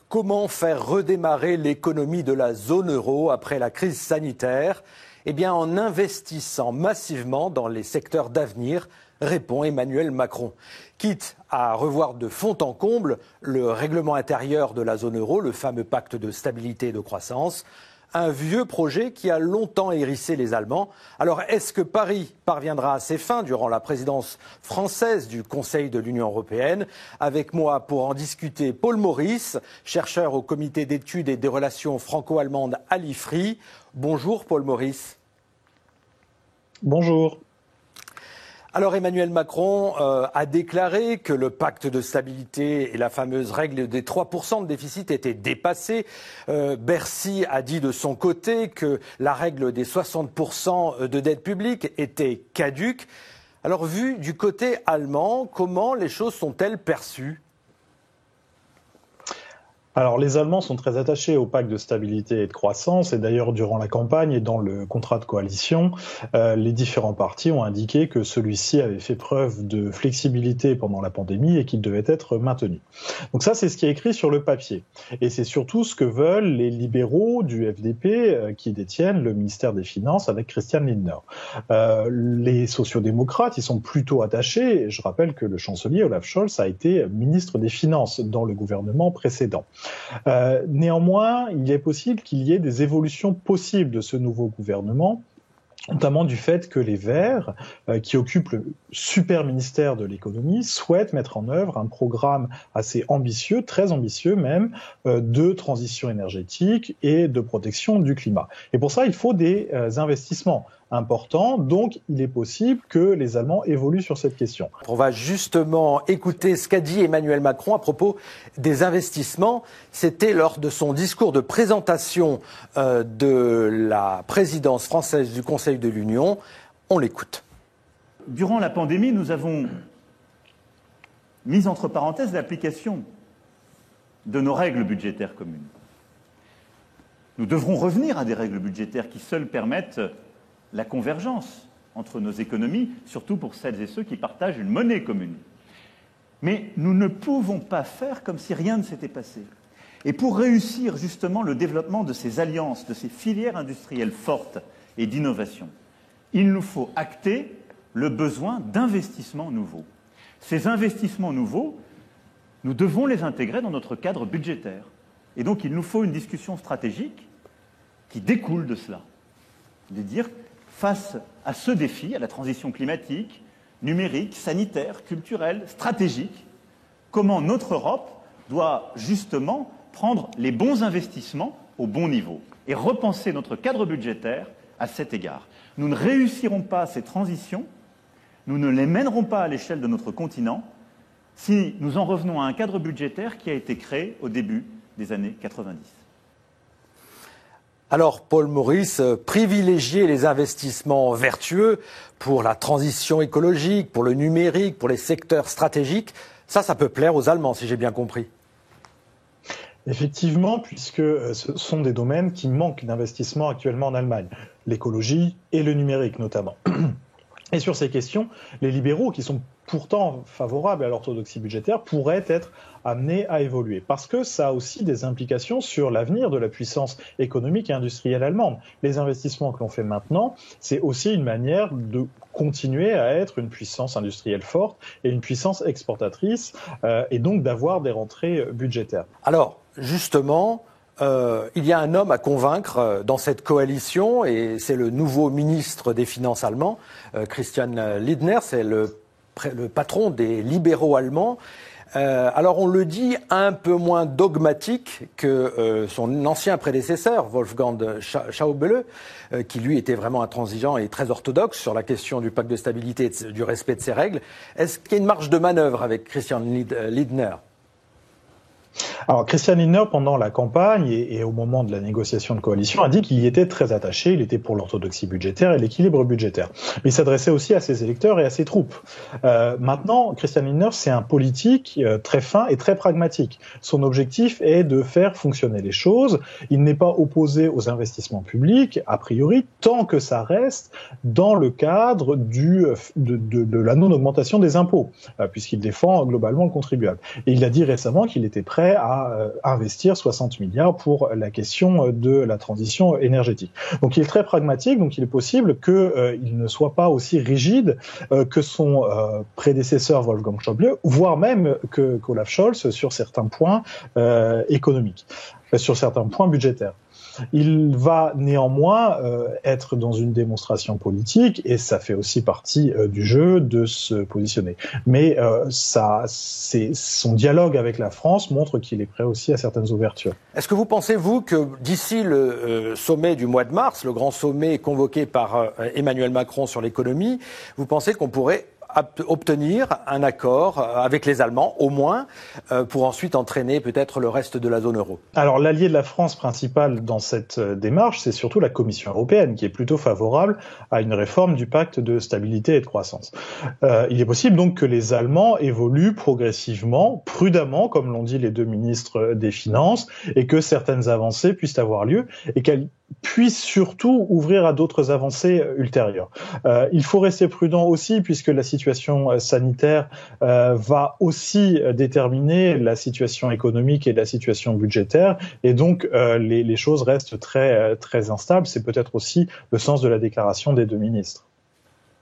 Comment faire redémarrer l'économie de la zone euro après la crise sanitaire ? Eh bien, en investissant massivement dans les secteurs d'avenir, répond Emmanuel Macron. Quitte à revoir de fond en comble le règlement intérieur de la zone euro, le fameux pacte de stabilité et de croissance, un vieux projet qui a longtemps hérissé les Allemands. Alors, est-ce que Paris parviendra à ses fins durant la présidence française du Conseil de l'Union européenne ? Avec moi pour en discuter, Paul Maurice, chercheur au comité d'études et des relations franco-allemandes à l'IFRI. Bonjour Paul Maurice. Bonjour. Alors Emmanuel Macron a déclaré que le pacte de stabilité et la fameuse règle des 3% de déficit étaient dépassés. Bercy a dit de son côté que la règle des 60% de dette publique était caduque. Alors vu du côté allemand, comment les choses sont-elles perçues ? Alors, les Allemands sont très attachés au pacte de stabilité et de croissance, et d'ailleurs, durant la campagne et dans le contrat de coalition, les différents partis ont indiqué que celui-ci avait fait preuve de flexibilité pendant la pandémie et qu'il devait être maintenu. Donc ça, c'est ce qui est écrit sur le papier. Et c'est surtout ce que veulent les libéraux du FDP qui détiennent le ministère des Finances avec Christian Lindner. Les sociodémocrates, ils sont plutôt attachés. Je rappelle que le chancelier Olaf Scholz a été ministre des Finances dans le gouvernement précédent. Néanmoins, il est possible qu'il y ait des évolutions possibles de ce nouveau gouvernement, notamment du fait que les Verts, qui occupent le super ministère de l'économie, souhaitent mettre en œuvre un programme assez ambitieux, très ambitieux même, de transition énergétique et de protection du climat. Et pour ça, il faut des investissements importants, donc il est possible que les Allemands évoluent sur cette question. On va justement écouter ce qu'a dit Emmanuel Macron à propos des investissements. C'était lors de son discours de présentation de la présidence française du Conseil de l'Union. On l'écoute. Durant la pandémie, nous avons mis entre parenthèses l'application de nos règles budgétaires communes. Nous devrons revenir à des règles budgétaires qui seules permettent la convergence entre nos économies, surtout pour celles et ceux qui partagent une monnaie commune. Mais nous ne pouvons pas faire comme si rien ne s'était passé. Et pour réussir justement le développement de ces alliances, de ces filières industrielles fortes et d'innovation, il nous faut acter le besoin d'investissements nouveaux. Ces investissements nouveaux, nous devons les intégrer dans notre cadre budgétaire. Et donc il nous faut une discussion stratégique qui découle de cela. De dire, face à ce défi, à la transition climatique, numérique, sanitaire, culturelle, stratégique, comment notre Europe doit justement prendre les bons investissements au bon niveau et repenser notre cadre budgétaire à cet égard. Nous ne réussirons pas ces transitions, nous ne les mènerons pas à l'échelle de notre continent si nous en revenons à un cadre budgétaire qui a été créé au début des années 90. Alors, Paul Maurice, privilégier les investissements vertueux pour la transition écologique, pour le numérique, pour les secteurs stratégiques, ça peut plaire aux Allemands, si j'ai bien compris. Effectivement, puisque ce sont des domaines qui manquent d'investissement actuellement en Allemagne, l'écologie et le numérique notamment. Et sur ces questions, les libéraux, qui sont pourtant favorables à l'orthodoxie budgétaire, pourraient être amenés à évoluer. Parce que ça a aussi des implications sur l'avenir de la puissance économique et industrielle allemande. Les investissements que l'on fait maintenant, c'est aussi une manière de continuer à être une puissance industrielle forte et une puissance exportatrice, et donc d'avoir des rentrées budgétaires. Alors, justement, il y a un homme à convaincre dans cette coalition, et c'est le nouveau ministre des Finances allemand, Christian Lindner, c'est le patron des libéraux allemands. Alors on le dit un peu moins dogmatique que son ancien prédécesseur, Wolfgang Schäuble, qui lui était vraiment intransigeant et très orthodoxe sur la question du pacte de stabilité et du respect de ses règles. Est-ce qu'il y a une marge de manœuvre avec Christian Lindner ? Alors, Christian Lindner, pendant la campagne et au moment de la négociation de coalition, a dit qu'il y était très attaché, il était pour l'orthodoxie budgétaire et l'équilibre budgétaire. Mais il s'adressait aussi à ses électeurs et à ses troupes. Maintenant, Christian Lindner, c'est un politique très fin et très pragmatique. Son objectif est de faire fonctionner les choses. Il n'est pas opposé aux investissements publics, a priori, tant que ça reste dans le cadre de la non-augmentation des impôts, puisqu'il défend globalement le contribuable. Et il a dit récemment qu'il était prêt à à investir 60 milliards pour la question de la transition énergétique. Donc il est très pragmatique, donc il est possible qu'il ne soit pas aussi rigide que son prédécesseur Wolfgang Schäuble, voire même qu'Olaf Scholz sur certains points économiques, sur certains points budgétaires. Il va néanmoins être dans une démonstration politique, et ça fait aussi partie du jeu de se positionner. Mais son dialogue avec la France montre qu'il est prêt aussi à certaines ouvertures. Est-ce que vous pensez, vous, que d'ici le sommet du mois de mars, le grand sommet convoqué par Emmanuel Macron sur l'économie, vous pensez qu'on pourrait obtenir un accord avec les Allemands, au moins, pour ensuite entraîner peut-être le reste de la zone euro? Alors, l'allié de la France principal dans cette démarche, c'est surtout la Commission européenne, qui est plutôt favorable à une réforme du pacte de stabilité et de croissance. Il est possible donc que les Allemands évoluent progressivement, prudemment, comme l'ont dit les deux ministres des Finances, et que certaines avancées puissent avoir lieu, et qu'elles puissent surtout ouvrir à d'autres avancées ultérieures. Il faut rester prudent aussi, puisque la situation sanitaire va aussi déterminer la situation économique et la situation budgétaire, et donc les choses restent très, très instables. C'est peut-être aussi le sens de la déclaration des deux ministres.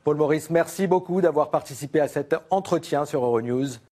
Paul Maurice, merci beaucoup d'avoir participé à cet entretien sur Euronews.